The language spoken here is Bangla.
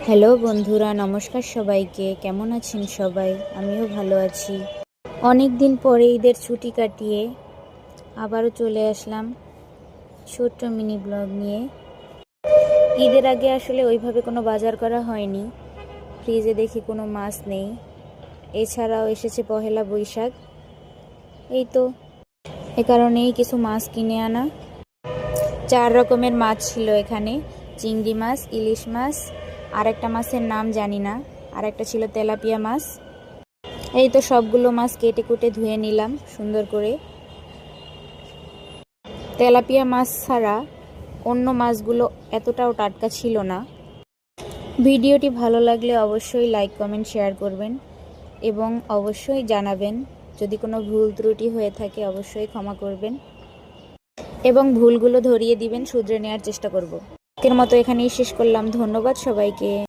হ্যালো বন্ধুরা, নমস্কার সবাইকে। কেমন আছেন সবাই? আমিও ভালো আছি। অনেক দিন পরে ঈদের ছুটি কাটিয়ে আবারও চলে আসলাম ছোট্ট মিনি ব্লগ নিয়ে। ঈদের আগে আসলে ওইভাবে কোনো বাজার করা হয়নি। ফ্রিজে দেখি কোনো মাছ নেই। এছাড়াও এসেছে পহেলা বৈশাখ, এই তো এ কারণেই কিছু মাছ কিনে আনা। 4 রকমের মাছ ছিল এখানে। চিংড়ি মাছ, ইলিশ মাছ, আর একটা মাছের নাম জানি না, আর একটা ছিল তেলাপিয়া মাছ। এই তো সবগুলো মাছ কেটে কুটে ধুয়ে নিলাম সুন্দর করে। তেলাপিয়া মাছ ছাড়া অন্য মাছগুলো এতটাও টাটকা ছিল না। ভিডিওটি ভালো লাগলে অবশ্যই লাইক কমেন্ট শেয়ার করবেন এবং অবশ্যই জানাবেন। যদি কোনো ভুল ত্রুটি হয়ে থাকে অবশ্যই ক্ষমা করবেন এবং ভুলগুলো ধরিয়ে দিবেন, শুধরে নেওয়ার চেষ্টা করব। আজকের মতো এখানেই শেষ করলাম। ধন্যবাদ সবাইকে।